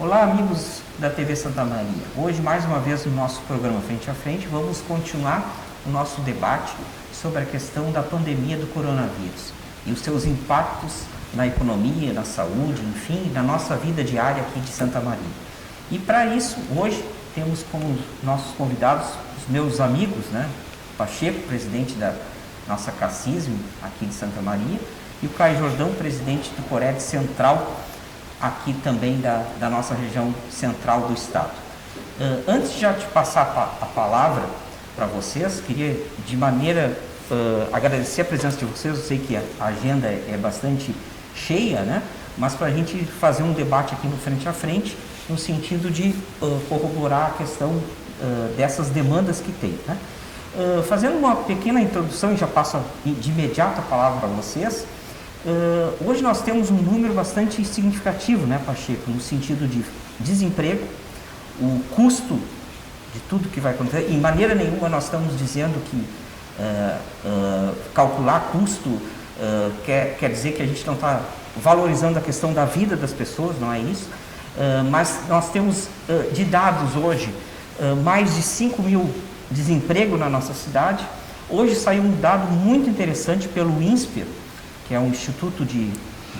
Olá, amigos da TV Santa Maria. Hoje, mais uma vez, no nosso programa Frente a Frente, vamos continuar o nosso debate sobre a questão da pandemia do coronavírus e os seus impactos na economia, na saúde, enfim, na nossa vida diária aqui de Santa Maria. E para isso, hoje, temos como nossos convidados os meus amigos, Pacheco, presidente da nossa Cassismo aqui de Santa Maria, e o Caio Jordão, presidente do Cored Central, aqui também da nossa região central do estado. Antes de já te passar a palavra para vocês, queria de maneira agradecer a presença de vocês. Eu sei que a agenda é bastante cheia, mas para a gente fazer um debate aqui no Frente a Frente, no sentido de corroborar a questão dessas demandas que tem. Fazendo uma pequena introdução, e já passo de imediato a palavra para vocês. Hoje nós temos um número bastante significativo, Pacheco, no sentido de desemprego, o custo de tudo que vai acontecer. Em maneira nenhuma nós estamos dizendo que calcular custo quer dizer que a gente não está valorizando a questão da vida das pessoas, não é isso. Mas nós temos de dados hoje mais de 5 mil desemprego na nossa cidade. Hoje saiu um dado muito interessante pelo INSPER, que é um Instituto de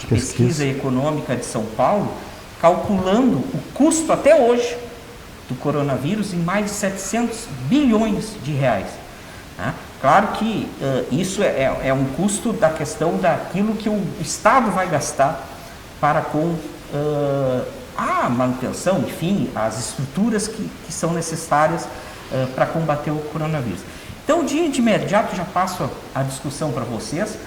Pesquisa Econômica de São Paulo, calculando o custo até hoje do coronavírus em mais de 700 bilhões de reais. Claro que isso é um custo da questão daquilo que o Estado vai gastar para com a manutenção, enfim, as estruturas que são necessárias para combater o coronavírus. Então, de imediato, já passo a discussão para vocês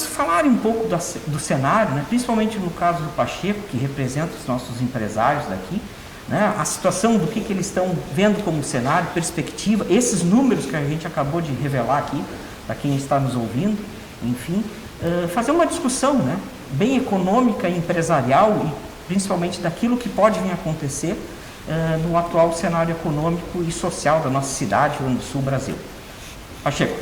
falarem um pouco do cenário, principalmente no caso do Pacheco, que representa os nossos empresários daqui, a situação do que eles estão vendo como cenário, perspectiva, esses números que a gente acabou de revelar aqui, para quem está nos ouvindo, enfim, fazer uma discussão bem econômica e empresarial, e principalmente daquilo que pode vir a acontecer no atual cenário econômico e social da nossa cidade, Rio Grande do Sul, Brasil. Pacheco.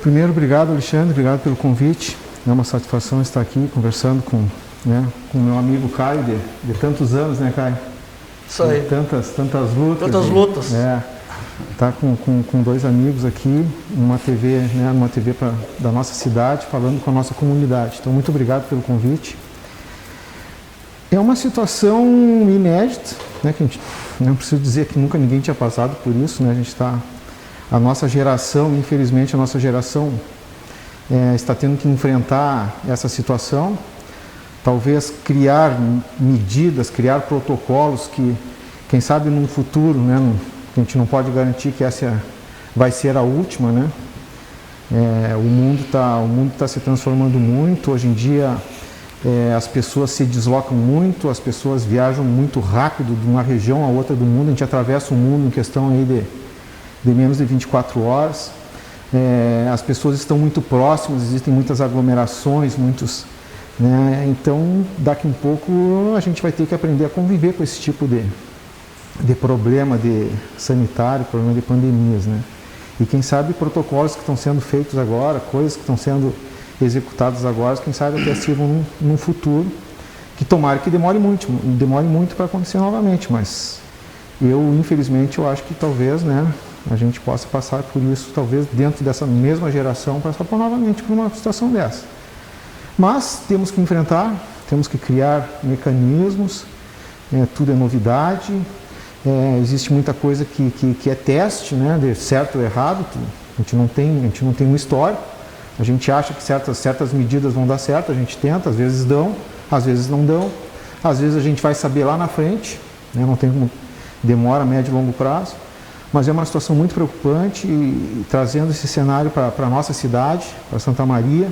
Primeiro, obrigado, Alexandre, obrigado pelo convite. É uma satisfação estar aqui conversando com o meu amigo Caio, de tantos anos, Caio? Isso aí. Tantas lutas. Tantas lutas. Tá com dois amigos aqui, numa TV, da nossa cidade, falando com a nossa comunidade. Então, muito obrigado pelo convite. É uma situação inédita, que a gente não preciso dizer que nunca ninguém tinha passado por isso, A gente está... A nossa geração, infelizmente, está tendo que enfrentar essa situação, talvez criar medidas, criar protocolos que, quem sabe, no futuro, a gente não pode garantir que essa vai ser a última, O mundo tá se transformando muito. Hoje em dia, as pessoas se deslocam muito, as pessoas viajam muito rápido de uma região a outra do mundo. A gente atravessa o mundo em questão aí de menos de 24 horas. As pessoas estão muito próximas, existem muitas aglomerações, então daqui um pouco a gente vai ter que aprender a conviver com esse tipo de problema sanitário, problema de pandemias, E quem sabe protocolos que estão sendo feitos agora, coisas que estão sendo executadas agora, quem sabe até sirvam num futuro, que tomara que demore muito para acontecer novamente, mas infelizmente, eu acho que talvez, a gente possa passar por isso, talvez dentro dessa mesma geração, passar novamente por uma situação dessa. Mas temos que enfrentar, temos que criar mecanismos, tudo é novidade, existe muita coisa que é teste, de certo ou errado, a gente não tem um histórico, a gente acha que certas medidas vão dar certo, a gente tenta, às vezes dão, às vezes não dão, às vezes a gente vai saber lá na frente, não tem como, demora, médio e longo prazo. Mas é uma situação muito preocupante e trazendo esse cenário para a nossa cidade, para Santa Maria,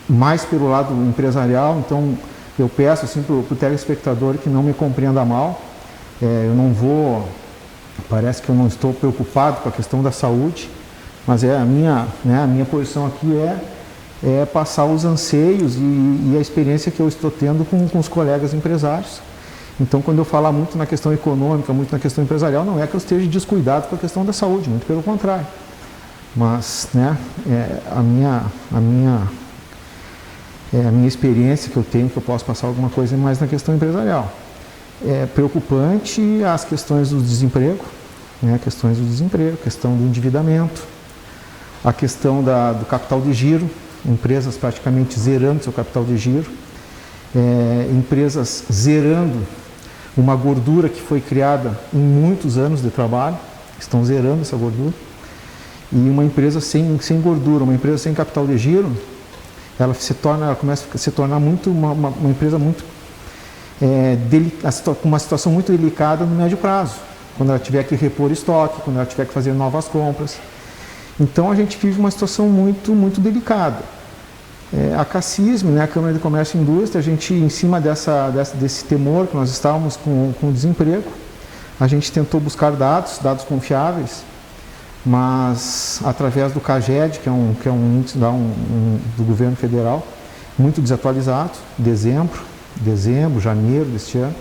mais pelo lado empresarial. Então, eu peço assim, para o telespectador que não me compreenda mal, eu não vou, parece que eu não estou preocupado com a questão da saúde, mas a minha posição aqui é passar os anseios e a experiência que eu estou tendo com os colegas empresários. Então, quando eu falar muito na questão econômica, muito na questão empresarial, não é que eu esteja descuidado com a questão da saúde, muito pelo contrário. Mas, a minha a minha experiência que eu tenho, que eu posso passar alguma coisa mais na questão empresarial. É preocupante as questões do desemprego, né, questões do desemprego, questão do endividamento, a questão do capital de giro, empresas praticamente zerando seu capital de giro, empresas zerando uma gordura que foi criada em muitos anos de trabalho, estão zerando essa gordura. E uma empresa sem gordura, uma empresa sem capital de giro, ela começa a se tornar uma empresa muito com uma situação muito delicada no médio prazo, quando ela tiver que repor estoque, quando ela tiver que fazer novas compras. Então a gente vive uma situação muito, muito delicada. A CACISM, né, a Câmara de Comércio e Indústria, a gente, em cima desse temor que nós estávamos com o desemprego, a gente tentou buscar dados confiáveis, mas através do CAGED, que é um índice do governo federal, muito desatualizado, dezembro, janeiro deste ano,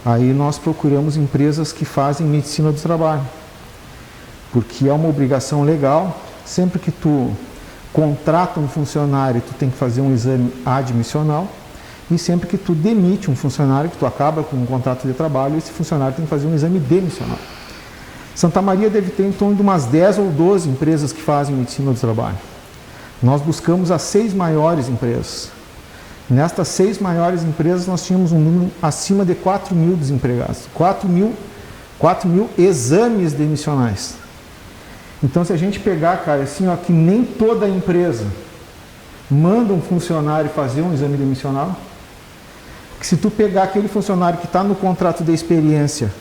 aí nós procuramos empresas que fazem medicina do trabalho, porque é uma obrigação legal, sempre que tu contrata um funcionário, tu tem que fazer um exame admissional, e sempre que tu demite um funcionário, que tu acaba com um contrato de trabalho, esse funcionário tem que fazer um exame demissional. Santa Maria deve ter em torno de umas 10 ou 12 empresas que fazem medicina do trabalho. Nós buscamos as 6 maiores empresas. Nestas 6 maiores empresas nós tínhamos um número acima de 4 mil desempregados, 4 mil exames demissionais. Então se a gente pegar, cara, assim, ó, que nem toda empresa manda um funcionário fazer um exame demissional, que se tu pegar aquele funcionário que está no contrato de experiência,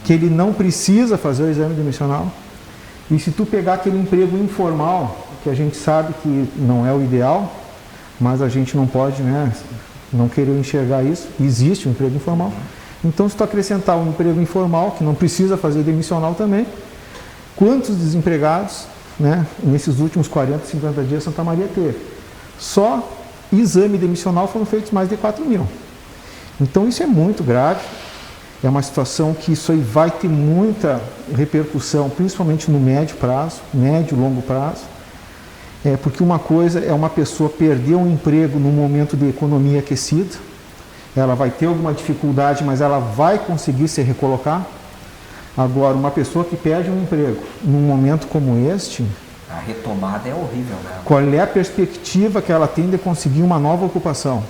que ele não precisa fazer o exame demissional, e se tu pegar aquele emprego informal, que a gente sabe que não é o ideal, mas a gente não pode, né, não querer enxergar isso, existe um emprego informal. Então se tu acrescentar um emprego informal, que não precisa fazer demissional também, quantos desempregados, né, nesses últimos 40, 50 dias Santa Maria teve? Só exame demissional foram feitos mais de 4 mil. Então isso é muito grave. É uma situação que isso aí vai ter muita repercussão, principalmente no médio e longo prazo. Porque uma coisa é uma pessoa perder um emprego num momento de economia aquecida, ela vai ter alguma dificuldade, mas ela vai conseguir se recolocar. Agora, uma pessoa que perde um emprego num momento como este, a retomada é horrível, né? Qual é a perspectiva que ela tem de conseguir uma nova ocupação?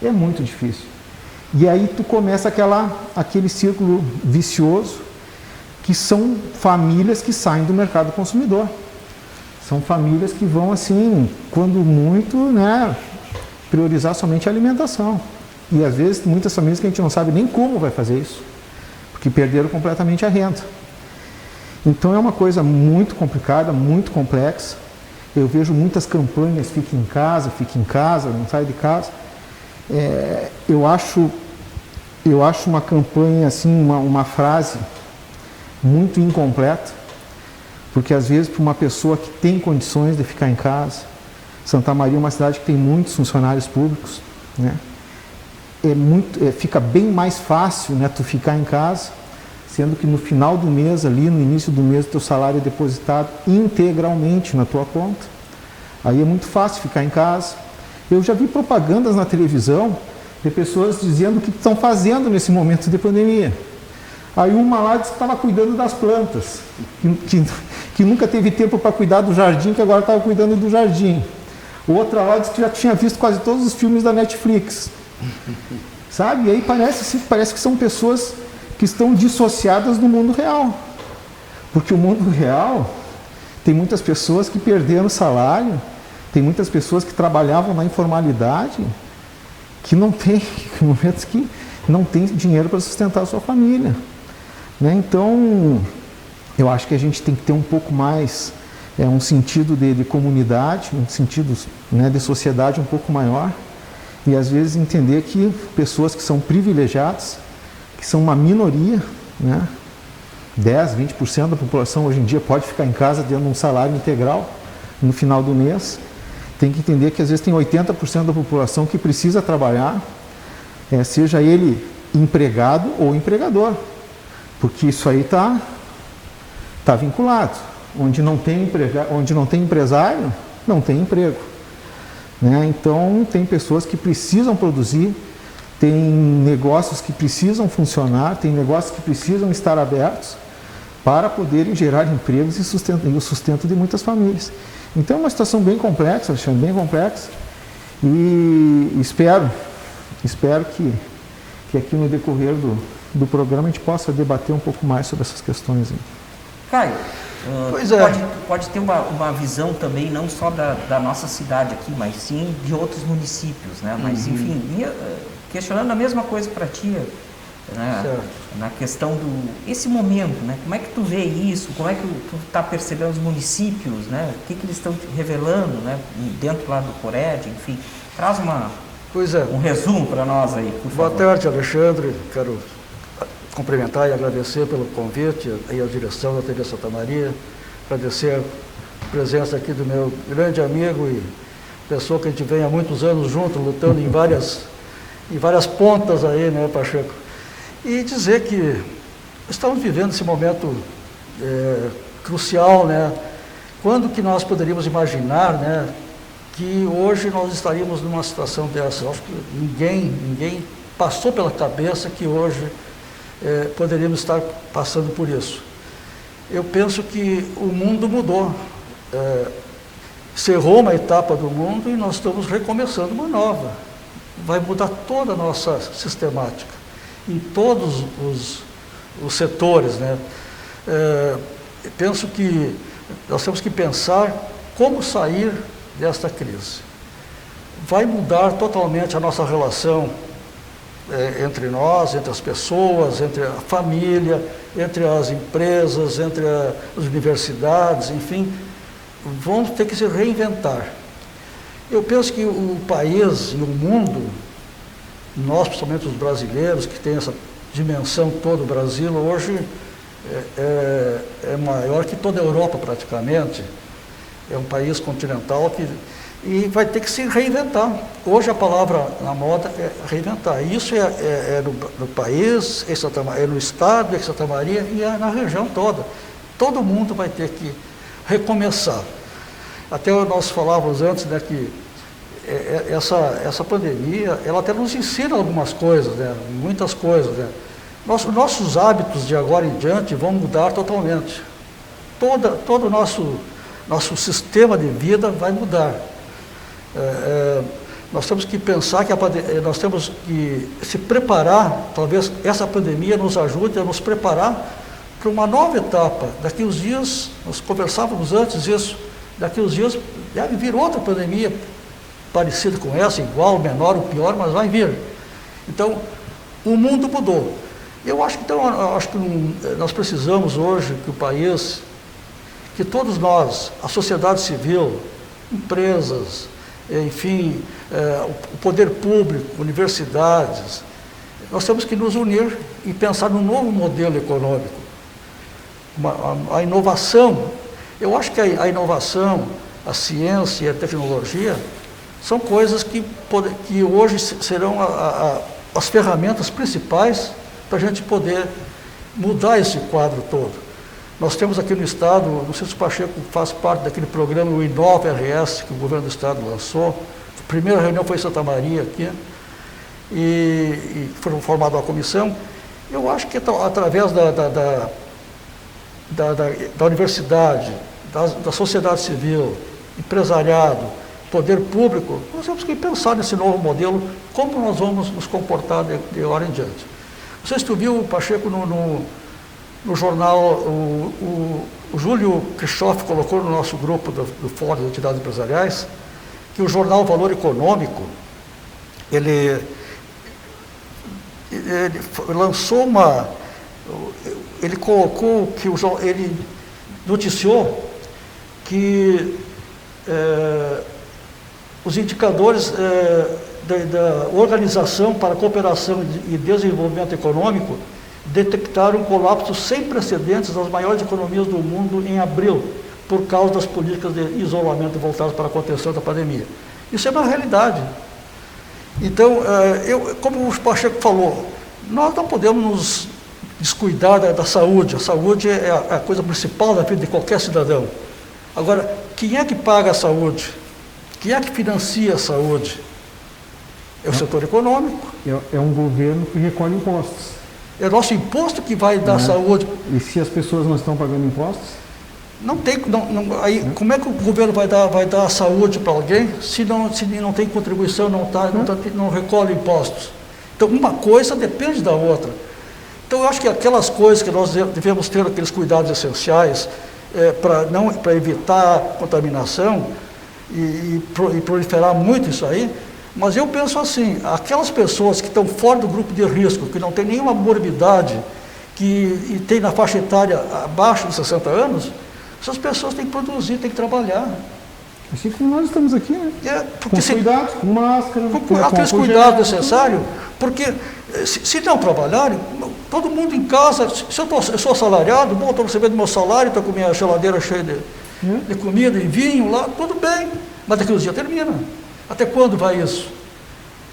É muito difícil. E aí tu começa aquele círculo vicioso, que são famílias que saem do mercado consumidor. São famílias que vão, assim, quando muito, né, priorizar somente a alimentação. E às vezes muitas famílias que a gente não sabe nem como vai fazer isso, porque perderam completamente a renda. Então é uma coisa muito complicada, muito complexa. Eu vejo muitas campanhas, fique em casa, não sai de casa. Eu acho uma campanha, assim, uma frase muito incompleta, porque às vezes para uma pessoa que tem condições de ficar em casa, Santa Maria é uma cidade que tem muitos funcionários públicos, né? Fica bem mais fácil, né, tu ficar em casa, sendo que no final do mês, ali no início do mês, o teu salário é depositado integralmente na tua conta. Aí é muito fácil ficar em casa. Eu já vi propagandas na televisão de pessoas dizendo o que estão fazendo nesse momento de pandemia. Aí uma lá disse que estava cuidando das plantas, que nunca teve tempo para cuidar do jardim, que agora estava cuidando do jardim. Outra lá disse que já tinha visto quase todos os filmes da Netflix. Sabe? E aí parece que são pessoas que estão dissociadas do mundo real. Porque o mundo real tem muitas pessoas que perderam salário, tem muitas pessoas que trabalhavam na informalidade, que não tem, momentos que não tem dinheiro para sustentar a sua família. Né? Então, eu acho que a gente tem que ter um pouco mais, um sentido de comunidade, um sentido, né, de sociedade um pouco maior, e às vezes entender que pessoas que são privilegiadas, que são uma minoria, né, 10, 20% da população hoje em dia pode ficar em casa tendo um salário integral no final do mês. Tem que entender que às vezes tem 80% da população que precisa trabalhar, seja ele empregado ou empregador, porque isso aí está vinculado. Onde não tem empresário, não tem emprego. né? Então, tem pessoas que precisam produzir, tem negócios que precisam funcionar, tem negócios que precisam estar abertos para poderem gerar empregos e o sustento de muitas famílias. Então, é uma situação bem complexa, Alexandre, bem complexa, e espero que aqui no decorrer do programa a gente possa debater um pouco mais sobre essas questões. Caio, Pois é. pode ter uma visão também, não só da nossa cidade aqui, mas sim de outros municípios, né? Mas, enfim, questionando a mesma coisa para ti, né? Na questão esse momento, né? Como é que tu vê isso? Como é que tu está percebendo os municípios, né? O que eles estão revelando, né? Dentro lá do Cored, enfim. Traz um resumo para nós aí, por favor. Boa tarde, Alexandre. Quero cumprimentar e agradecer pelo convite aí à direção da TV Santa Maria, agradecer a presença aqui do meu grande amigo e pessoa que a gente vem há muitos anos junto, lutando em várias pontas aí, né, Pacheco? E dizer que estamos vivendo esse momento crucial, né? Quando que nós poderíamos imaginar, né, que hoje nós estaríamos numa situação dessa? Eu acho que ninguém passou pela cabeça que hoje poderíamos estar passando por isso. Eu penso que o mundo mudou, cerrou uma etapa do mundo e nós estamos recomeçando uma nova. Vai mudar toda a nossa sistemática, em todos os setores, né? Penso que nós temos que pensar como sair desta crise. Vai mudar totalmente a nossa relação entre nós, entre as pessoas, entre a família, entre as empresas, entre as universidades, enfim, vamos ter que se reinventar. Eu penso que o país e o mundo, nós, principalmente os brasileiros, que tem essa dimensão toda, o Brasil hoje é maior que toda a Europa praticamente, é um país continental e vai ter que se reinventar. Hoje a palavra na moda é reinventar. Isso é no país, é no estado, é em Santa Maria e é na região toda. Todo mundo vai ter que recomeçar. Até nós falávamos antes, né, que essa pandemia, ela até nos ensina algumas coisas, né, muitas coisas, né. Nossos hábitos de agora em diante vão mudar totalmente. Todo o nosso sistema de vida vai mudar. Nós temos que pensar que nós temos que se preparar, talvez essa pandemia nos ajude a nos preparar para uma nova etapa. Daqui uns dias, nós conversávamos antes isso, daqui uns dias deve vir outra pandemia parecida com essa, igual, menor ou pior, mas vai vir. Então, o mundo mudou. Eu acho que nós precisamos hoje que o país, que todos nós, a sociedade civil, empresas, enfim, o poder público, universidades, nós temos que nos unir e pensar num novo modelo econômico. A inovação, eu acho que a inovação, a ciência e a tecnologia são coisas que hoje serão as ferramentas principais para a gente poder mudar esse quadro todo. Nós temos aqui no Estado, não sei se o Pacheco faz parte daquele programa, o Inova RS, que o governo do Estado lançou. A primeira reunião foi em Santa Maria aqui, e foi formada uma comissão. Eu acho que através da universidade, da sociedade civil, empresariado, poder público, nós temos que pensar nesse novo modelo, como nós vamos nos comportar de hora em diante. Não sei se tu viu, Pacheco, no jornal, o Júlio Kirchhoff colocou no nosso grupo do Fórum de Entidades Empresariais, que o jornal Valor Econômico, ele lançou ele colocou que ele noticiou que os indicadores da Organização para a Cooperação e Desenvolvimento Econômico detectaram um colapso sem precedentes das maiores economias do mundo em abril, por causa das políticas de isolamento voltadas para a contenção da pandemia. Isso é uma realidade. Então, como o Pacheco falou, nós não podemos nos descuidar da saúde. A saúde é a coisa principal da vida de qualquer cidadão. Agora, quem é que paga a saúde? Quem é que financia a saúde? É o setor econômico. É um governo que recolhe impostos. É o nosso imposto que vai dar saúde. E se as pessoas não estão pagando impostos? Não tem, aí, como é que o governo vai dar saúde para alguém se não tem contribuição, não recolhe impostos? Então, uma coisa depende da outra. Então, eu acho que aquelas coisas que nós devemos ter, aqueles cuidados essenciais para evitar contaminação e proliferar muito isso aí, mas eu penso assim, aquelas pessoas que estão fora do grupo de risco, que não tem nenhuma morbidade, e tem na faixa etária abaixo de 60 anos, essas pessoas têm que produzir, têm que trabalhar. Assim como nós estamos aqui, né? Com cuidado, com máscara, com aqueles cuidados necessários, porque se não trabalharem, todo mundo em casa, se eu sou assalariado, bom, estou recebendo meu salário, estou com minha geladeira cheia de comida e vinho lá, tudo bem, mas daqui uns dias termina. Até quando vai isso?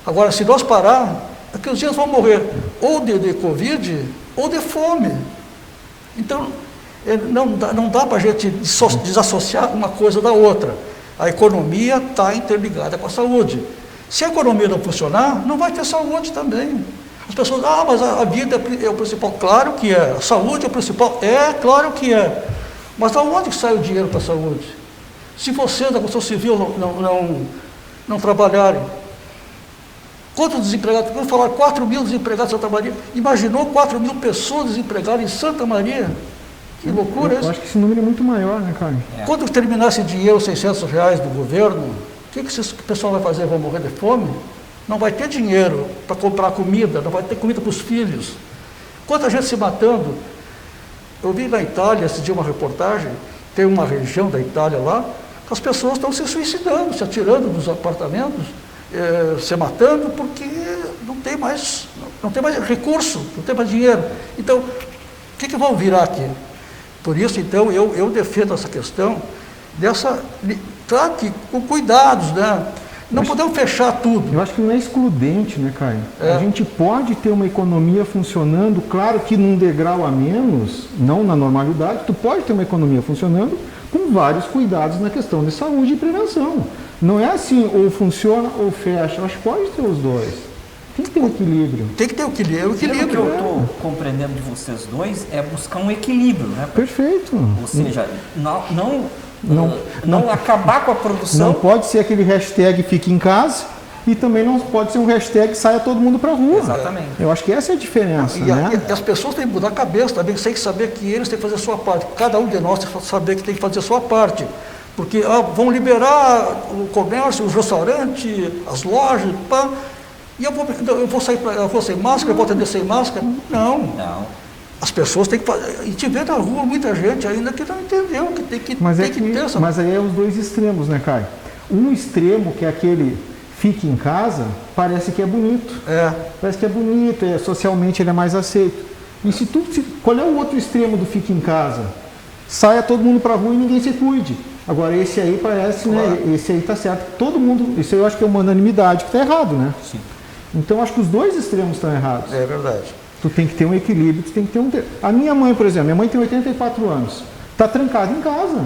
Agora, se nós parar, daqui uns dias vão morrer ou de Covid ou de fome. Então, não dá para a gente desassociar uma coisa da outra. A economia está interligada com a saúde. Se a economia não funcionar, não vai ter saúde também. As pessoas, mas a vida é o principal. Claro que é. A saúde é o principal. Claro que é. Mas de onde que sai o dinheiro para a saúde? Se vocês da construção civil não trabalharem, quantos desempregados? Vamos falar 4 mil desempregados em Santa Maria. Imaginou 4 mil pessoas desempregadas em Santa Maria? Que loucura isso. Eu acho que esse número é muito maior, né, Carlos? Quando terminar esse dinheiro, R$600 do governo, o que esse pessoal vai fazer? Vão morrer de fome? Não vai ter dinheiro para comprar comida, não vai ter comida para os filhos. Quanta gente se matando. Eu vi na Itália, esse dia uma reportagem, tem uma região da Itália lá, que as pessoas estão se suicidando, se atirando dos apartamentos, se matando, porque não tem mais recurso, não tem mais dinheiro. Então, o que vão virar aqui? Por isso, então, eu defendo essa questão trate com cuidados, né? Não podemos fechar tudo. Eu acho que não é excludente, né, Caio? A gente pode ter uma economia funcionando, claro que num degrau a menos, não na normalidade, tu pode ter uma economia funcionando com vários cuidados na questão de saúde e prevenção. Não é assim, ou funciona ou fecha. Eu acho que pode ter os dois. Tem que ter um equilíbrio. Tem que ter um equilíbrio. O que eu estou compreendendo de vocês dois é buscar um equilíbrio, né? Perfeito. Ou seja, não acabar com a produção. Não pode ser aquele hashtag fique em casa e também não pode ser um hashtag saia todo mundo para a rua. Exatamente. Eu acho que essa é a diferença, né? E as pessoas têm que mudar a cabeça também, tem que saber que eles têm que fazer a sua parte. Cada um de nós tem que saber que tem que fazer a sua parte. Porque vão liberar o comércio, os restaurantes, as lojas, e eu vou sem máscara, eu vou atender sem máscara. Não. As pessoas têm que fazer. E tiver na rua muita gente ainda que não entendeu, que tem que ter essa. Mas aí é os dois extremos, né, Caio? Um extremo, que é aquele fique em casa, parece que é bonito. Parece que é bonito, socialmente ele é mais aceito. Qual é o outro extremo do fique em casa? Saia todo mundo para a rua e ninguém se cuide. Agora, esse aí parece, né? Esse aí está certo. Todo mundo, isso aí eu acho que é uma unanimidade, que está errado, né? Sim. Então, acho que os dois extremos estão errados. É verdade. Tu tem que ter um equilíbrio, tu tem que ter um... A minha mãe, por exemplo, minha mãe tem 84 anos, está trancada em casa.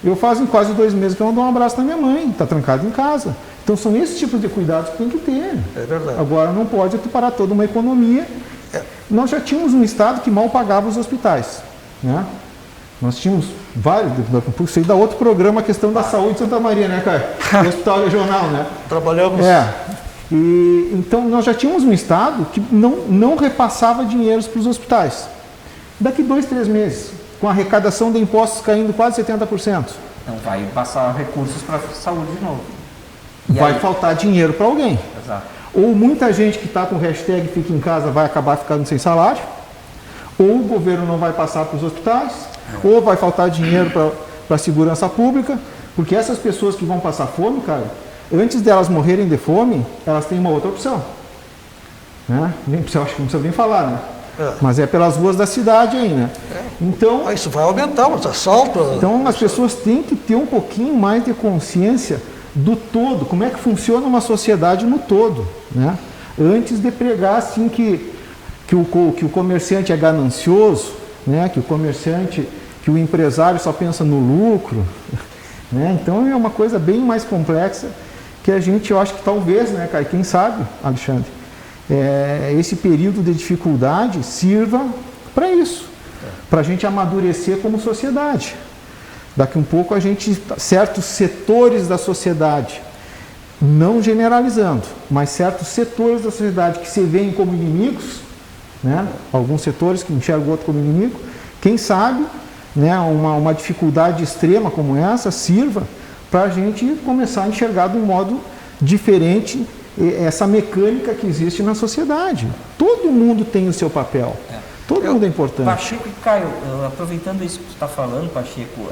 Eu fazem quase 2 meses que eu não dou um abraço na minha mãe, está trancada em casa. Então, são esses tipos de cuidados que tem que ter. É verdade. Agora, não pode tu parar toda uma economia. Nós já tínhamos um estado que mal pagava os hospitais, né? Nós tínhamos vários, isso aí dá outro programa, a questão da saúde de Santa Maria, né, Caio? O Hospital Regional, né? Trabalhamos. E, então, nós já tínhamos um estado que não repassava dinheiros para os hospitais. Daqui 2, 3 meses, com a arrecadação de impostos caindo quase 70%. Então vai passar recursos para a saúde de novo. Vai faltar dinheiro para alguém. Exato. Ou muita gente que está com o hashtag fica em casa vai acabar ficando sem salário, ou o governo não vai passar para os hospitais, ou vai faltar dinheiro para a segurança pública, porque essas pessoas que vão passar fome, cara, antes delas morrerem de fome, elas têm uma outra opção. Né? Acho que não precisa nem falar, né? Mas é pelas ruas da cidade aí, né? Então, isso vai aumentar os assaltos. Então as pessoas têm que ter um pouquinho mais de consciência do todo, como é que funciona uma sociedade no todo, né? Antes de pregar assim que o comerciante é ganancioso, né? Que o empresário só pensa no lucro. né? Então é uma coisa bem mais complexa que a gente, eu acho que talvez, né, cara, quem sabe, Alexandre, esse período de dificuldade sirva para isso, para a gente amadurecer como sociedade. Daqui um pouco a gente, certos setores da sociedade, não generalizando, mas certos setores da sociedade que se veem como inimigos, né? Alguns setores que enxergam o outro como inimigo, quem sabe, né, uma dificuldade extrema como essa sirva para a gente começar a enxergar de um modo diferente essa mecânica que existe na sociedade. Todo mundo tem o seu papel, todo mundo é importante. Pacheco e Caio, aproveitando isso que tu está falando, Pacheco,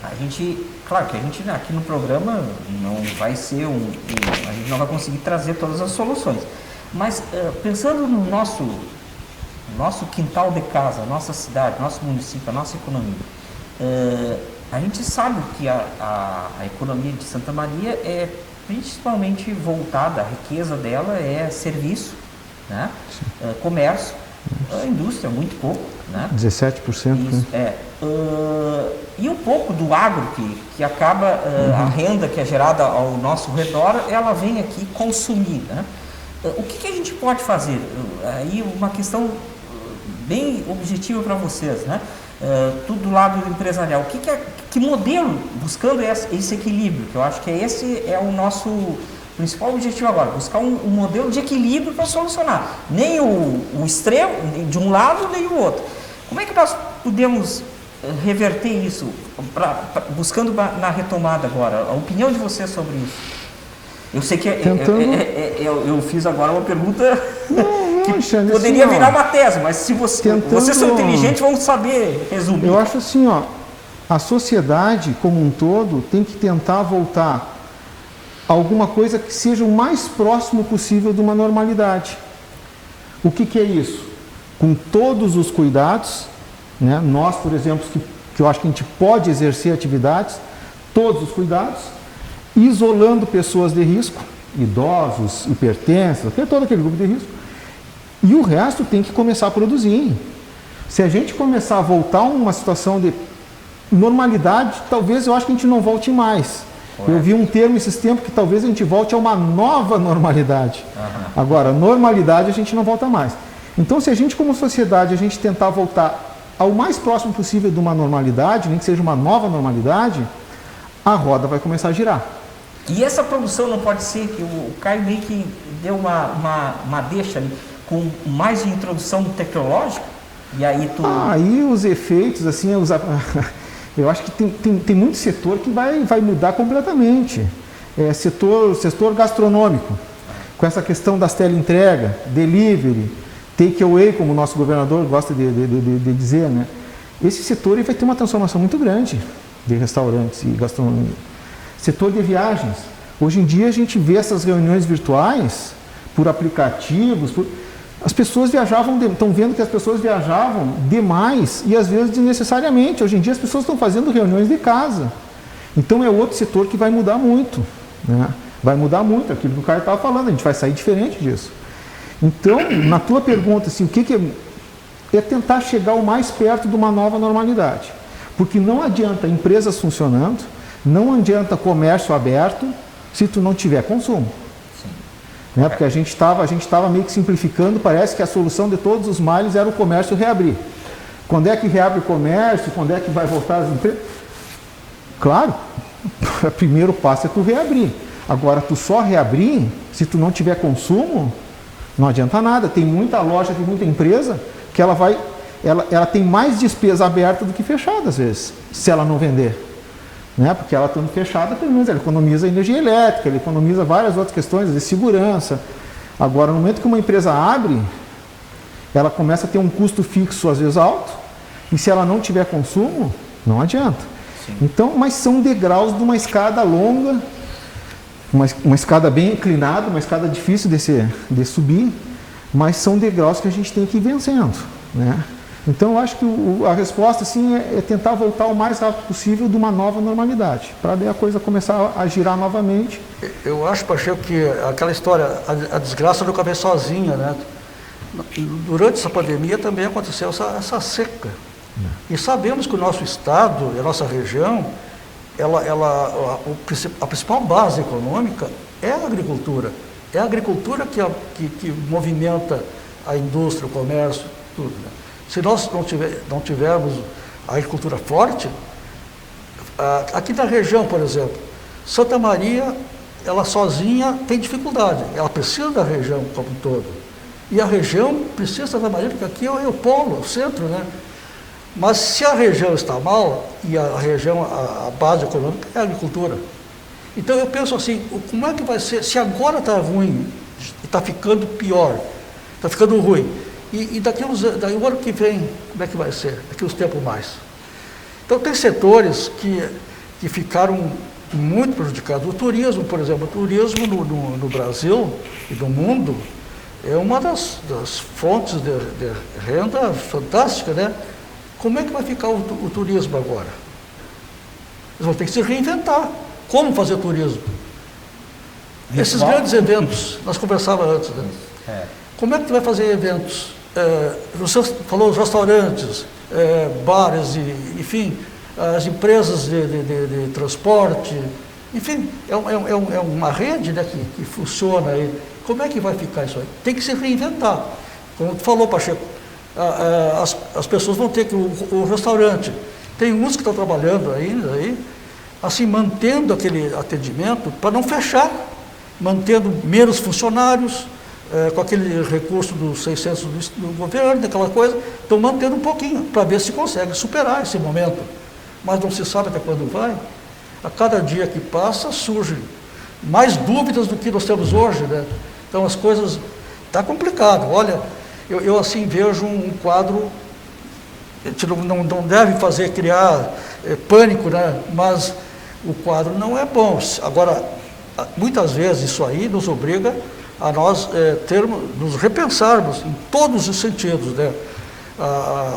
a gente, claro que a gente aqui no programa não vai ser a gente não vai conseguir trazer todas as soluções, mas pensando no nosso quintal de casa, nossa cidade, nosso município, a nossa economia, a gente sabe que a economia de Santa Maria é principalmente voltada, a riqueza dela é serviço, né? Comércio, indústria, muito pouco, né? 17%. Isso, né? E um pouco do agro, que acaba, a renda que é gerada ao nosso redor, ela vem aqui consumir, né? O que a gente pode fazer? Aí uma questão bem objetiva para vocês, né? Tudo do lado empresarial. Que modelo, buscando esse equilíbrio, que eu acho que esse é o nosso principal objetivo agora, buscar um modelo de equilíbrio para solucionar. Nem o extremo, nem de um lado, nem o outro. Como é que nós podemos reverter isso, buscando na retomada agora? A opinião de vocês sobre isso? Eu sei que eu fiz agora uma pergunta que poderia virar uma tese, mas se vocês são inteligentes, vão saber resumir. Eu acho assim, a sociedade como um todo tem que tentar voltar a alguma coisa que seja o mais próximo possível de uma normalidade. O que é isso? Com todos os cuidados, né? Nós, por exemplo, que eu acho que a gente pode exercer atividades, todos os cuidados, isolando pessoas de risco, idosos, hipertensos, todo aquele grupo de risco, e o resto tem que começar a produzir. Se a gente começar a voltar a uma situação de normalidade, talvez eu acho que a gente não volte mais. Eu vi um termo esses tempos que talvez a gente volte a uma nova normalidade. Agora, normalidade a gente não volta mais. Então, se a gente como sociedade, a gente tentar voltar ao mais próximo possível de uma normalidade, nem que seja uma nova normalidade, a roda vai começar a girar. E essa produção não pode ser, que o Caio meio que deu uma deixa ali, com mais de introdução tecnológica, e aí aí os efeitos, assim, eu acho que tem muito setor que vai mudar completamente. Setor gastronômico, com essa questão das teleentrega, delivery, takeaway, como o nosso governador gosta de dizer, né? Esse setor vai ter uma transformação muito grande de restaurantes e gastronomia. Setor de viagens. Hoje em dia a gente vê essas reuniões virtuais por aplicativos. As pessoas viajavam, estão vendo que as pessoas viajavam demais e às vezes desnecessariamente. Hoje em dia as pessoas estão fazendo reuniões de casa. Então é outro setor que vai mudar muito, né? Vai mudar muito, aquilo que o Caio estava falando, a gente vai sair diferente disso. Então, na tua pergunta, assim, o que é tentar chegar o mais perto de uma nova normalidade. Porque não adianta empresas funcionando, não adianta comércio aberto se tu não tiver consumo. Né? Porque a gente estava meio que simplificando, parece que a solução de todos os males era o comércio reabrir. Quando é que reabre o comércio? Quando é que vai voltar as empresas? Claro, o primeiro passo é tu reabrir. Agora, tu só reabrir, se tu não tiver consumo, não adianta nada. Tem muita loja, tem muita empresa que ela tem mais despesa aberta do que fechada, às vezes, se ela não vender. Né? Porque ela estando fechada, pelo menos ela economiza energia elétrica, ela economiza várias outras questões de segurança. Agora, no momento que uma empresa abre, ela começa a ter um custo fixo, às vezes alto, e se ela não tiver consumo, não adianta. Sim. Então, mas são degraus de uma escada longa, uma escada bem inclinada, uma escada difícil de subir, mas são degraus que a gente tem que ir vencendo, né? Então, eu acho que a resposta assim, é tentar voltar o mais rápido possível de uma nova normalidade, para daí a coisa começar a girar novamente. Eu acho, Pacheco, que aquela história, a desgraça não cabe sozinha, né? Durante essa pandemia também aconteceu essa seca. E sabemos que o nosso estado e a nossa região, a principal base econômica é a agricultura. É a agricultura que movimenta a indústria, o comércio, tudo. Né? Se nós não tivermos a agricultura forte, aqui na região, por exemplo, Santa Maria, ela sozinha tem dificuldade, ela precisa da região como um todo. E a região precisa de Santa Maria, porque aqui é o polo, o centro, né? Mas se a região está mal, e a região, a base econômica é a agricultura. Então eu penso assim, como é que vai ser, se agora está ruim, está ficando pior, está ficando ruim, e daí o ano que vem, como é que vai ser? Daqui uns tempos mais. Então tem setores que ficaram muito prejudicados. O turismo, por exemplo, o turismo no Brasil e no mundo é uma das fontes de renda fantástica, né? Como é que vai ficar o turismo agora? Eles vão ter que se reinventar. Como fazer turismo? Esses grandes eventos, nós conversávamos antes, né? Como é que tu vai fazer eventos? Você falou os restaurantes, bares, enfim, as empresas de transporte, enfim, é uma rede, né, que funciona aí. Como é que vai ficar isso aí? Tem que se reinventar. Como tu falou, Pacheco, as pessoas vão ter que o restaurante. Tem uns que estão trabalhando ainda aí, assim, mantendo aquele atendimento para não fechar, mantendo menos funcionários, com aquele recurso dos 600 do governo, aquela coisa, estão mantendo um pouquinho, para ver se consegue superar esse momento. Mas não se sabe até quando vai. A cada dia que passa, surgem mais dúvidas do que nós temos hoje, né? Então as coisas, está complicado. Olha, eu assim vejo um quadro, a gente não deve criar pânico, né? Mas o quadro não é bom. Agora, muitas vezes isso aí nos obriga a nós nos repensarmos em todos os sentidos, né?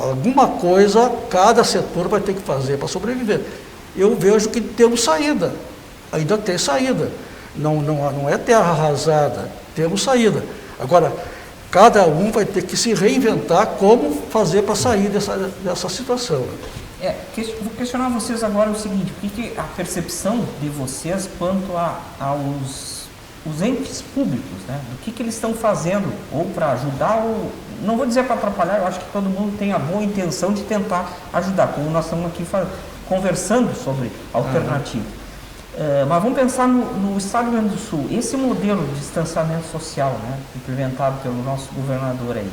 Alguma coisa cada setor vai ter que fazer para sobreviver. Eu vejo que temos saída, ainda tem saída. Não é terra arrasada, temos saída. Agora, cada um vai ter que se reinventar como fazer para sair dessa situação. Vou questionar vocês agora o seguinte: o que a percepção de vocês quanto aos entes públicos, né? Do que eles estão fazendo, ou para ajudar, ou não vou dizer para atrapalhar, eu acho que todo mundo tem a boa intenção de tentar ajudar, como nós estamos aqui conversando sobre alternativas. Mas vamos pensar no Estado do Rio Grande do Sul. Esse modelo de distanciamento social, né, implementado pelo nosso governador aí,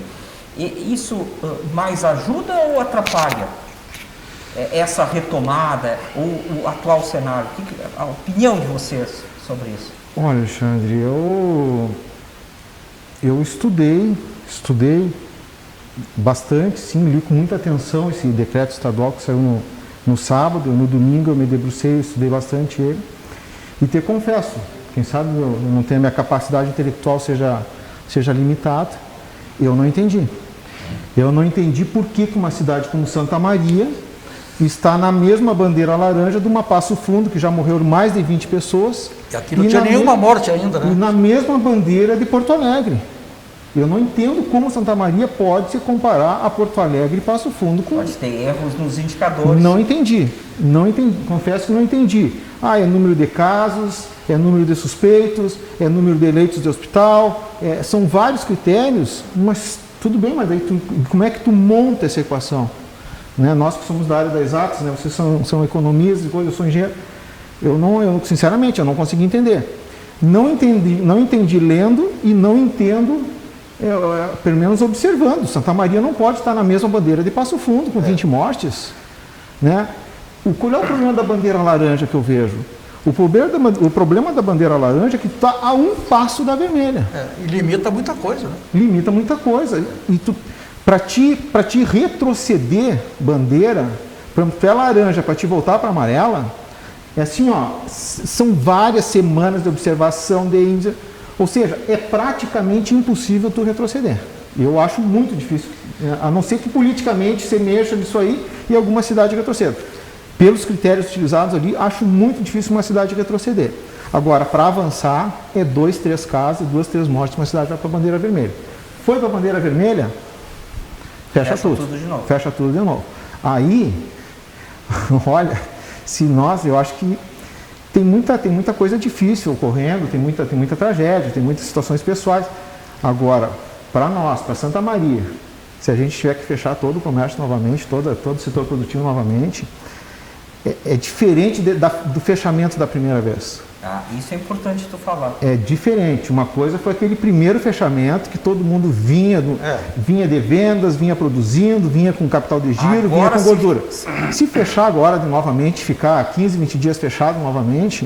isso mais ajuda ou atrapalha essa retomada ou o atual cenário? A opinião de vocês sobre isso? Olha, Alexandre, eu estudei bastante, sim, li com muita atenção esse decreto estadual que saiu no sábado. No domingo eu me debrucei, estudei bastante ele. E te confesso, quem sabe eu não tenho a minha capacidade intelectual seja limitada, eu não entendi. Eu não entendi por que uma cidade como Santa Maria está na mesma bandeira laranja de uma Passo Fundo, que já morreram mais de 20 pessoas. E aqui não tinha nenhuma morte ainda, né? E na mesma bandeira de Porto Alegre. Eu não entendo como Santa Maria pode se comparar a Porto Alegre e Passo Fundo com... Pode ter erros nos indicadores. Não entendi, confesso que não entendi. É número de casos, é número de suspeitos, é número de leitos de hospital, são vários critérios, mas tudo bem, mas daí como é que tu monta essa equação? Né? Nós que somos da área das exatas, né? Vocês são economistas, eu sou engenheiro, sinceramente, eu não consegui entender. Não entendi lendo e não entendo, pelo menos observando. Santa Maria não pode estar na mesma bandeira de Passo Fundo, com 20 mortes. Né? Qual é o problema da bandeira laranja que eu vejo? O problema da bandeira laranja é que está a um passo da vermelha. E limita muita coisa. Né? Limita muita coisa. E para ti retroceder bandeira, por exemplo, tu é laranja, para te voltar para amarela, é assim, são várias semanas de observação de índice, ou seja, é praticamente impossível tu retroceder. Eu acho muito difícil, a não ser que politicamente você mexa nisso aí e alguma cidade retroceda. Pelos critérios utilizados ali, acho muito difícil uma cidade retroceder. Agora, para avançar, 2, 3 casos, 2, 3 mortes, uma cidade vai para a bandeira vermelha. Foi para a bandeira vermelha, fecha tudo de novo. Fecha tudo de novo. Aí, olha, eu acho que tem muita coisa difícil ocorrendo, tem muita tragédia, tem muitas situações pessoais. Agora, para nós, para Santa Maria, se a gente tiver que fechar todo o comércio novamente, todo o setor produtivo novamente, é diferente do fechamento da primeira vez. Isso é importante tu falar. É diferente. Uma coisa foi aquele primeiro fechamento que todo mundo vinha de vendas, vinha produzindo, vinha com capital de giro, vinha com gordura. Se fechar agora novamente, ficar 15, 20 dias fechado novamente,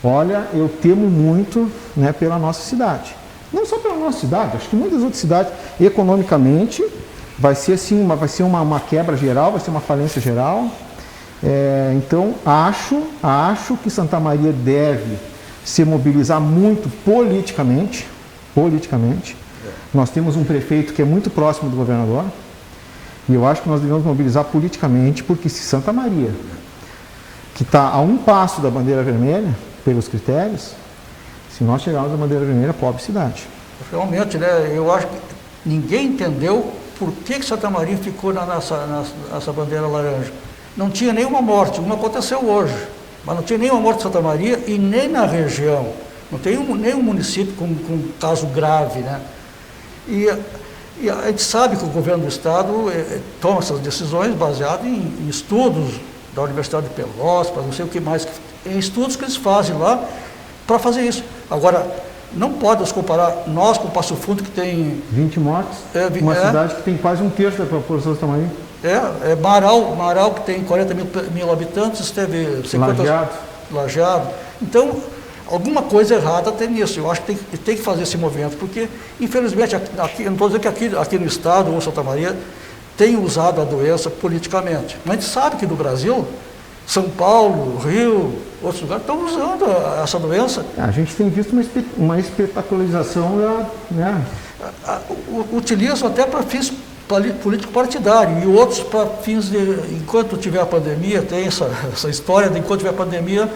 olha, eu temo muito, né, pela nossa cidade. Não só pela nossa cidade, acho que muitas outras cidades, economicamente, vai ser assim, vai ser uma quebra geral, vai ser uma falência geral. Então, acho que Santa Maria deve se mobilizar muito politicamente. Nós temos um prefeito que é muito próximo do governador, e eu acho que nós devemos mobilizar politicamente, porque se Santa Maria, que está a um passo da bandeira vermelha, pelos critérios, se nós chegarmos à bandeira vermelha, pobre cidade. Realmente, né, eu acho que ninguém entendeu por que Santa Maria ficou nessa bandeira laranja. Não tinha nenhuma morte, uma aconteceu hoje, mas não tinha nenhuma morte em Santa Maria e nem na região. Não tem nenhum município com caso grave, né? E a gente sabe que o governo do estado toma essas decisões baseadas em estudos da Universidade de Pelotas, não sei o que mais, em estudos que eles fazem lá para fazer isso. Agora, não podemos comparar nós com o Passo Fundo, que tem 20 mortes, uma cidade que tem quase um terço da população de Santa Maria. Marau, que tem 40 mil habitantes, teve 50... Lajeado. Então, alguma coisa errada tem nisso. Eu acho que tem que fazer esse movimento, porque, infelizmente, aqui, eu não estou dizendo que aqui no estado, ou Santa Maria, tem usado a doença politicamente. Mas a gente sabe que no Brasil, São Paulo, Rio, outros lugares, estão usando essa doença. A gente tem visto uma espetacularização né? Utilizam até para fins político partidário e outros para fins de, enquanto tiver a pandemia, tem essa história de enquanto tiver a pandemia,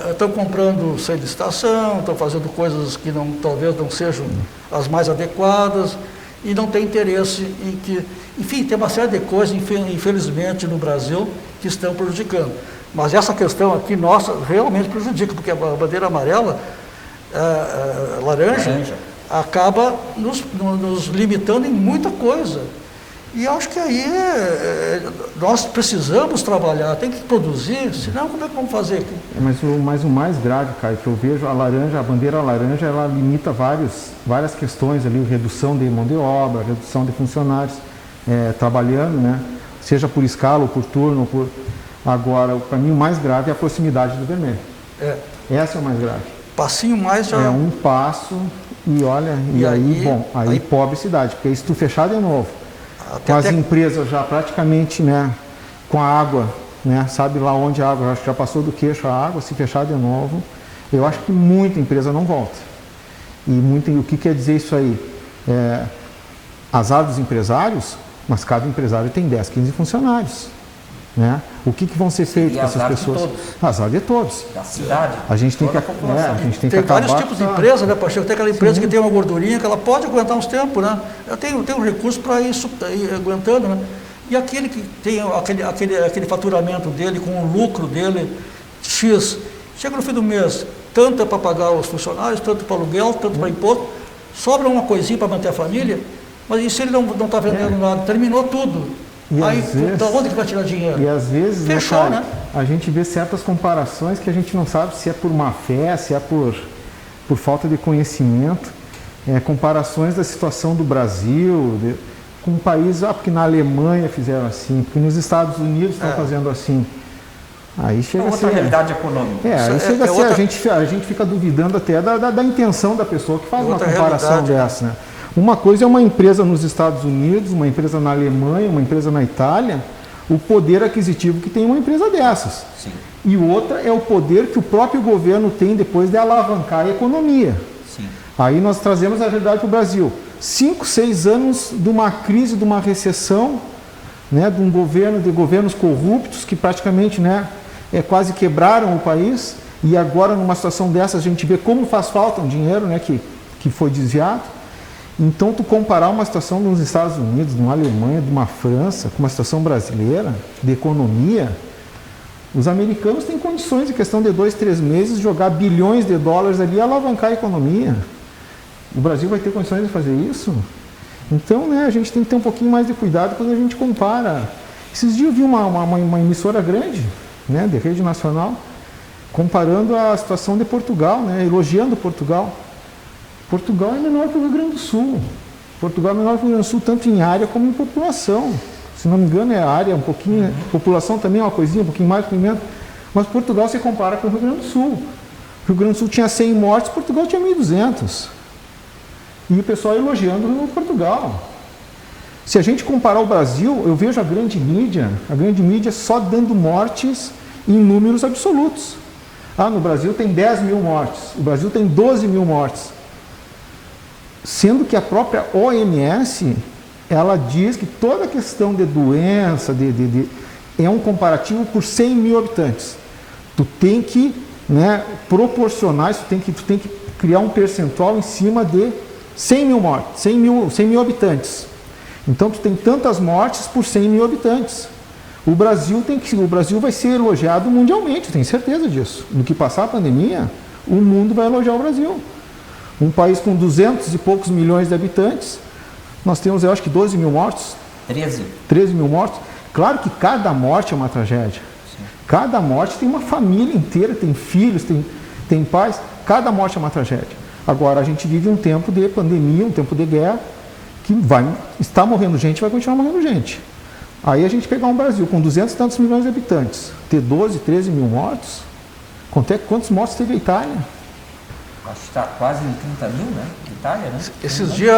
estão comprando sem licitação, estão fazendo coisas que talvez não sejam as mais adequadas e não tem interesse em que, enfim, tem uma série de coisas, infelizmente, no Brasil que estão prejudicando. Mas essa questão aqui, nossa, realmente prejudica, porque a bandeira amarela, laranja, acaba nos limitando em muita coisa. E acho que aí nós precisamos trabalhar, tem que produzir, senão como é que vamos fazer? Mas o mais grave, Caio, que eu vejo, a bandeira laranja, ela limita várias questões ali, redução de mão de obra, redução de funcionários trabalhando, né? Seja por escala ou por turno. Agora, para mim, o mais grave é a proximidade do vermelho. Essa é o mais grave. Passinho mais já... É um passo... E olha, aí pobre cidade, porque se tu fechar de novo, com as empresas já praticamente, né, com a água, né, sabe lá onde a água, acho que já passou do queixo a água, se fechar de novo, eu acho que muita empresa não volta. E o que quer dizer isso aí? Azar dos empresários, mas cada empresário tem 10, 15 funcionários. Né? O que vão ser feitos com essas pessoas? Azar de todos. Da cidade. A gente tem que acabar. Vários tipos de empresas, né, Pacheco? Tem aquela empresa que tem uma gordurinha que ela pode aguentar uns tempos, né? Eu tenho um recurso para ir aguentando, né? E aquele que tem aquele faturamento dele, com o lucro dele, X, chega no fim do mês, tanto é para pagar os funcionários, tanto para aluguel, tanto para imposto, sobra uma coisinha para manter a família, mas e se ele não está vendendo nada? Terminou tudo. E aí, da onde que vai tirar dinheiro? E às vezes, fechou, né? A gente vê certas comparações que a gente não sabe se é por má fé, se é por falta de conhecimento. Comparações da situação do Brasil com um país, porque na Alemanha fizeram assim, porque nos Estados Unidos estão fazendo assim. Aí chega outra realidade econômica. Aí chega a ser, a gente fica duvidando até da intenção da pessoa que faz uma comparação dessa, né? Uma coisa é uma empresa nos Estados Unidos, uma empresa na Alemanha, uma empresa na Itália, o poder aquisitivo que tem uma empresa dessas. Sim. E outra é o poder que o próprio governo tem depois de alavancar a economia. Sim. Aí nós trazemos a realidade para o Brasil. 5, 6 anos de uma crise, de uma recessão, né, de governos corruptos que praticamente, né, quase quebraram o país. E agora, numa situação dessa, a gente vê como faz falta um dinheiro, né, que foi desviado. Então, tu comparar uma situação nos Estados Unidos, de uma Alemanha, de uma França, com uma situação brasileira, de economia, Os americanos têm condições, em questão de 2, 3 meses, jogar bilhões de dólares ali e alavancar a economia. O Brasil vai ter condições de fazer isso? Então, né, a gente tem que ter um pouquinho mais de cuidado quando a gente compara. Esses dias eu vi uma emissora grande, né, de rede nacional, comparando a situação de Portugal, né, elogiando Portugal. Portugal é menor que o Rio Grande do Sul. Portugal é menor que o Rio Grande do Sul, tanto em área como em população. Se não me engano, é área um pouquinho, população também é uma coisinha, um pouquinho mais, um pouquinho menos. Mas Portugal se compara com o Rio Grande do Sul. O Rio Grande do Sul tinha 100 mortes, Portugal tinha 1.200. E o pessoal elogiando Portugal. Se a gente comparar o Brasil, eu vejo a grande mídia só dando mortes em números absolutos. Ah, no Brasil tem 10 mil mortes, o Brasil tem 12 mil mortes. Sendo que a própria OMS, ela diz que toda a questão de doença é um comparativo por 100 mil habitantes. Tu tem que, né, proporcionar isso, tu tem que criar um percentual em cima de 100 mil mortes, 100 mil habitantes. Então tu tem tantas mortes por 100 mil habitantes. O Brasil vai ser elogiado mundialmente, eu tenho certeza disso. No que passar a pandemia, o mundo vai elogiar o Brasil. Um país com 200 e poucos milhões de habitantes, nós temos, eu acho que 12 mil mortos. 13 mil mortos. Claro que cada morte é uma tragédia. Sim. Cada morte tem uma família inteira, tem filhos, tem pais. Cada morte é uma tragédia. Agora, a gente vive um tempo de pandemia, um tempo de guerra, que está morrendo gente, vai continuar morrendo gente. Aí a gente pegar um Brasil com 200 e tantos milhões de habitantes, ter 12, 13 mil mortos, quantos mortos teve a Itália? Acho que está quase em 30 mil, né? Itália, né? Esses dias...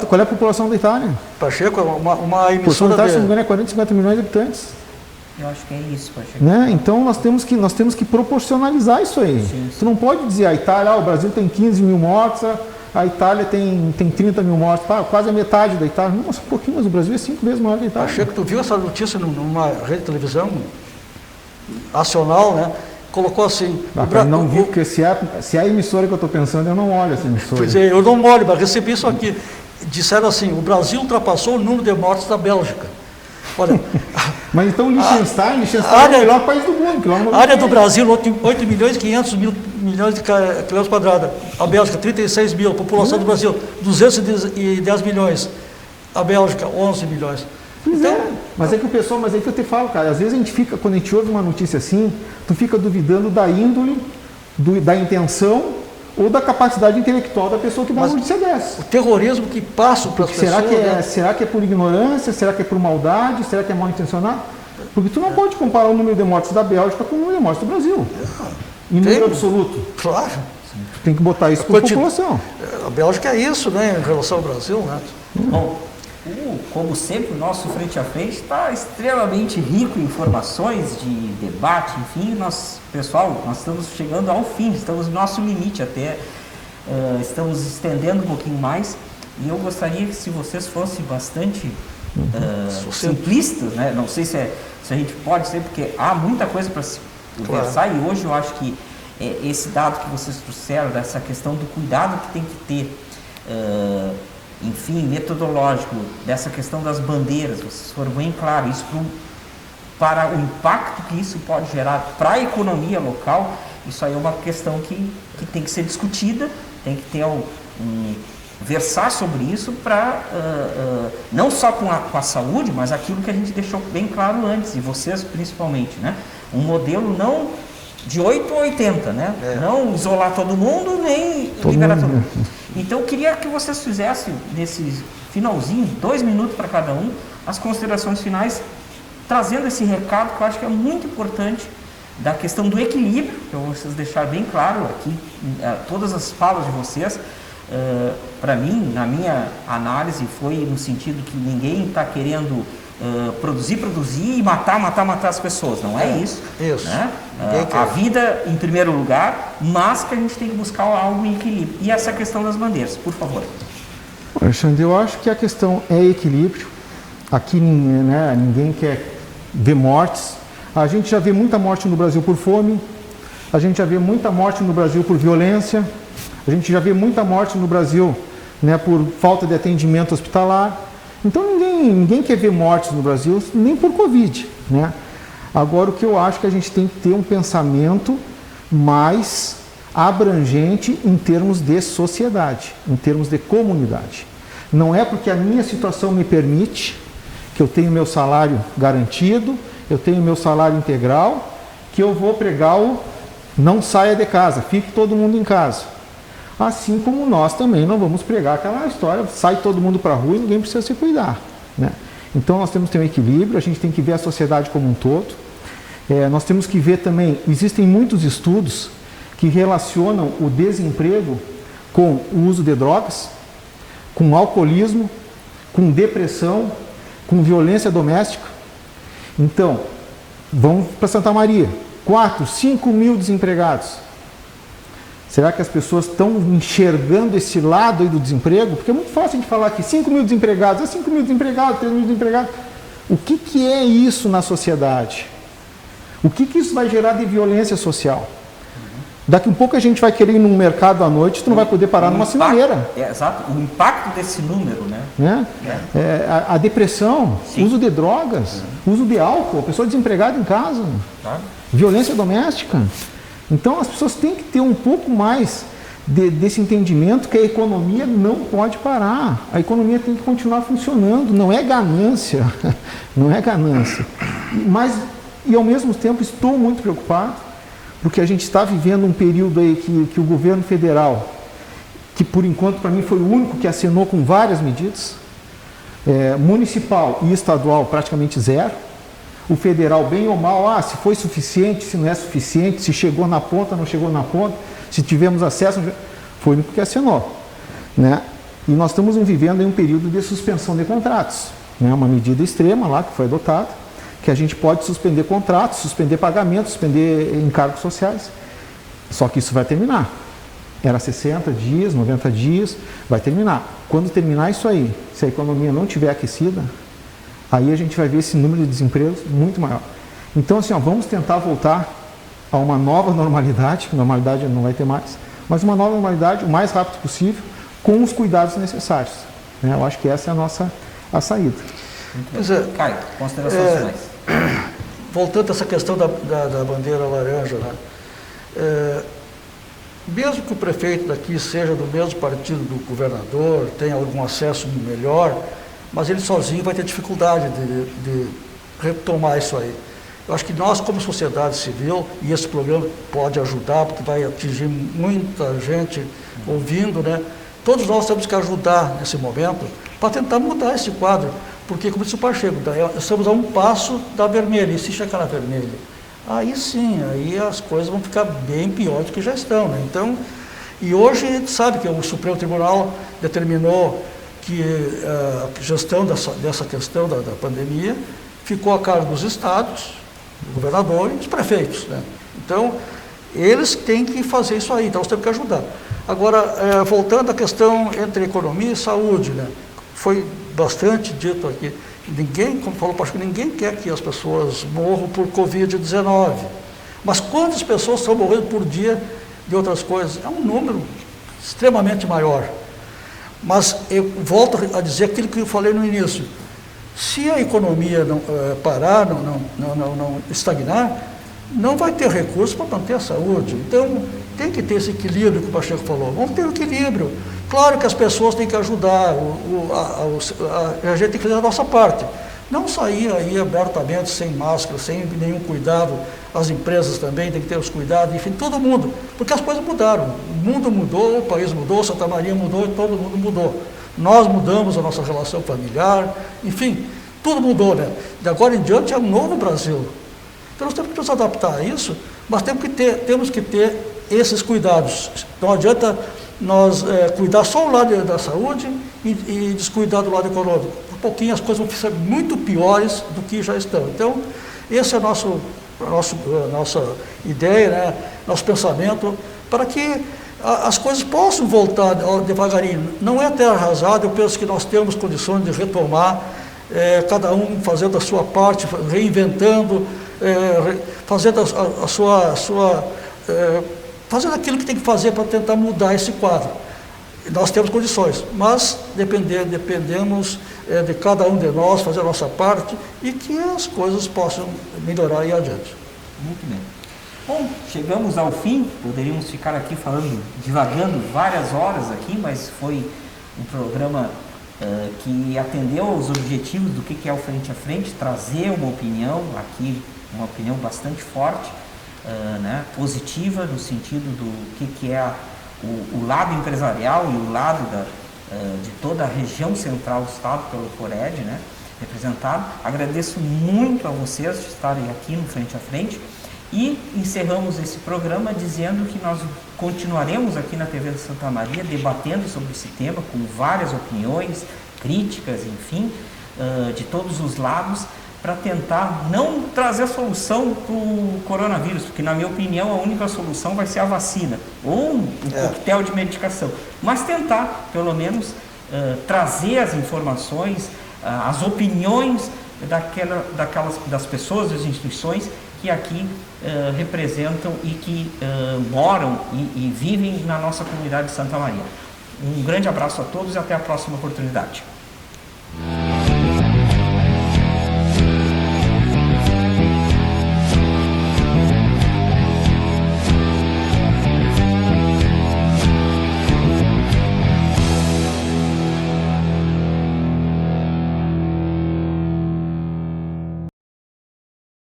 Qual é a população da Itália? Pacheco, uma emissora... A população da Itália, se não me engano, é 40, 50 milhões de habitantes. Eu acho que é isso, Pacheco. Né? Então nós temos que proporcionalizar isso aí. Sim. Tu não pode dizer a Itália, o Brasil tem 15 mil mortos, a Itália tem 30 mil mortos, quase a metade da Itália. Nossa, um pouquinho, mas o Brasil é 5 vezes maior que a Itália. Pacheco, tu viu essa notícia numa rede de televisão nacional, né? Colocou assim... não vi, porque se é a emissora que eu estou pensando, eu não olho essa emissora. Pois é, eu não olho, mas recebi isso aqui. Disseram assim, o Brasil ultrapassou o número de mortes da Bélgica. Olha... Mas então Liechtenstein é o melhor país do mundo. A área do Brasil, 8 milhões e 500 milhões de quilômetros quadrados. A Bélgica, 36 mil. A população do Brasil, 210 milhões. A Bélgica, 11 milhões. Então, mas é que o pessoal, mas é que eu te falo, cara, às vezes a gente fica, quando a gente ouve uma notícia assim, tu fica duvidando da índole, da intenção ou da capacidade intelectual da pessoa que dá uma notícia dessa. O terrorismo que passa para as pessoas... Será que é por ignorância? Será que é por maldade? Será que é mal intencionado? Porque tu não pode comparar o número de mortes da Bélgica com o número de mortes do Brasil. Em número absoluto. Claro. Tu tem que botar isso para a população. A Bélgica é isso, né, em relação ao Brasil, né? Bom, como sempre, o nosso Frente a Frente está extremamente rico em informações, de debate, enfim, pessoal, nós estamos chegando ao fim, estamos no nosso limite até, estamos estendendo um pouquinho mais, e eu gostaria que se vocês fossem bastante simplistas, né? Não sei se a gente pode ser, porque há muita coisa para se conversar, e hoje eu acho que esse dado que vocês trouxeram, dessa questão do cuidado que tem que ter, enfim, metodológico, dessa questão das bandeiras, vocês foram bem claros, isso para o impacto que isso pode gerar para a economia local, isso aí é uma questão que tem que ser discutida, tem que ter versar sobre isso para, não só com a saúde, mas aquilo que a gente deixou bem claro antes, e vocês principalmente, né? Um modelo não de 8 a 80, né? Não isolar todo mundo, nem liberar todo mundo. Então, eu queria que vocês fizessem, nesse finalzinho, 2 minutos para cada um, as considerações finais, trazendo esse recado que eu acho que é muito importante, da questão do equilíbrio, que eu vou vocês deixar bem claro aqui, todas as falas de vocês, para mim, na minha análise, foi no sentido que ninguém está querendo produzir e matar as pessoas, não é isso. Isso. Né? A vida em primeiro lugar, mas que a gente tem que buscar algo em equilíbrio. E essa questão das bandeiras, por favor. Alexandre, eu acho que a questão é equilíbrio. Aqui, né, ninguém quer ver mortes. A gente já vê muita morte no Brasil por fome, a gente já vê muita morte no Brasil por violência, a gente já vê muita morte no Brasil, né, por falta de atendimento hospitalar. Então ninguém quer ver mortes no Brasil, nem por Covid, né? Agora, o que eu acho que a gente tem que ter um pensamento mais abrangente em termos de sociedade, em termos de comunidade. Não é porque a minha situação me permite, que eu tenho meu salário garantido, eu tenho meu salário integral, que eu vou pregar o não saia de casa, fique todo mundo em casa. Assim como nós também não vamos pregar aquela história, sai todo mundo para a rua e ninguém precisa se cuidar, né? Então nós temos que ter um equilíbrio, a gente tem que ver a sociedade como um todo. Nós temos que ver também, existem muitos estudos que relacionam o desemprego com o uso de drogas, com alcoolismo, com depressão, com violência doméstica. Então, vamos para Santa Maria, 4, 5 mil desempregados. Será que as pessoas estão enxergando esse lado aí do desemprego? Porque é muito fácil de falar que 5 mil desempregados, 5 mil desempregados, 3 mil desempregados. O que é isso na sociedade? O que isso vai gerar de violência social? Daqui um pouco a gente vai querer ir num mercado à noite, tu não vai poder parar numa sinaleira. Exato, o impacto desse número, né? A depressão, Sim. uso de drogas, uso de álcool, pessoa desempregada em casa, violência doméstica. Então as pessoas têm que ter um pouco mais desse entendimento que a economia não pode parar. A economia tem que continuar funcionando, não é ganância, não é ganância. Mas, e ao mesmo tempo, estou muito preocupado, porque a gente está vivendo um período aí que o governo federal, que por enquanto para mim foi o único que assinou com várias medidas, municipal e estadual praticamente zero, o federal bem ou mal, se foi suficiente, se não é suficiente, se chegou na ponta, não chegou na ponta, se tivemos acesso, foi o único que assinou, né? E nós estamos vivendo em um período de suspensão de contratos, né? Uma medida extrema lá que foi adotada, que a gente pode suspender contratos, suspender pagamentos, suspender encargos sociais. Só que isso vai terminar. Era 60 dias, 90 dias, vai terminar. Quando terminar isso aí, se a economia não estiver aquecida, aí a gente vai ver esse número de desemprego muito maior. Então, assim, vamos tentar voltar a uma nova normalidade, normalidade não vai ter mais, mas uma nova normalidade o mais rápido possível, com os cuidados necessários, né? Eu acho que essa é a saída. Caio, considerações finais. Voltando a essa questão da bandeira laranja, né? Mesmo que o prefeito daqui seja do mesmo partido do governador, tenha algum acesso melhor, mas ele sozinho vai ter dificuldade de retomar isso aí. Eu acho que nós, como sociedade civil, e esse programa pode ajudar, porque vai atingir muita gente ouvindo, né? Todos nós temos que ajudar nesse momento para tentar mudar esse quadro. Porque, como disse o Pacheco, estamos a um passo da vermelha, e se chegar na vermelha, aí sim, aí as coisas vão ficar bem piores do que já estão, né? Então, e hoje a gente sabe que o Supremo Tribunal determinou que a gestão dessa questão da pandemia ficou a cargo dos estados, do governador e dos prefeitos, né? Então, eles têm que fazer isso aí, então nós temos que ajudar. Agora, voltando à questão entre economia e saúde, né? Foi bastante dito aqui, ninguém, como falou o Pacheco, ninguém quer que as pessoas morram por Covid-19, mas quantas pessoas estão morrendo por dia de outras coisas? É um número extremamente maior. Mas eu volto a dizer aquilo que eu falei no início, se a economia não parar, não estagnar, não vai ter recurso para manter a saúde. Então, tem que ter esse equilíbrio que o Pacheco falou, vamos ter um equilíbrio. Claro que as pessoas têm que ajudar, a gente tem que fazer a nossa parte. Não sair aí abertamente, sem máscara, sem nenhum cuidado, as empresas também têm que ter os cuidados, enfim, todo mundo, porque as coisas mudaram. O mundo mudou, o país mudou, Santa Maria mudou e todo mundo mudou. Nós mudamos a nossa relação familiar, enfim, tudo mudou, né? De agora em diante é um novo Brasil. Então nós temos que nos adaptar a isso, mas temos que ter esses cuidados. Não adianta nós cuidar só o lado da saúde e descuidar do lado econômico. Um pouquinho as coisas vão ser muito piores do que já estão. Então, esse é a nossa ideia, né? Nosso pensamento, para que as coisas possam voltar devagarinho. Não é terra arrasada, eu penso que nós temos condições de retomar, cada um fazendo a sua parte, reinventando, fazendo fazendo aquilo que tem que fazer para tentar mudar esse quadro. nós temos condições, mas dependemos de cada um de nós fazer a nossa parte e que as coisas possam melhorar e adiante. Muito bem. Bom, chegamos ao fim, poderíamos ficar aqui falando, divagando várias horas aqui, mas foi um programa que atendeu aos objetivos do que é o Frente a Frente, trazer uma opinião aqui, uma opinião bastante forte, né, positiva, no sentido do que é o lado empresarial e o lado de toda a região central do Estado, pelo FORED, né, representado. Agradeço muito a vocês de estarem aqui no Frente a Frente e encerramos esse programa dizendo que nós continuaremos aqui na TV de Santa Maria debatendo sobre esse tema com várias opiniões, críticas, enfim, de todos os lados, para tentar não trazer solução para o coronavírus, porque na minha opinião a única solução vai ser a vacina ou um coquetel de medicação, mas tentar pelo menos trazer as informações, as opiniões das pessoas, das instituições que aqui representam e que moram e vivem na nossa comunidade de Santa Maria. Um grande abraço a todos e até a próxima oportunidade.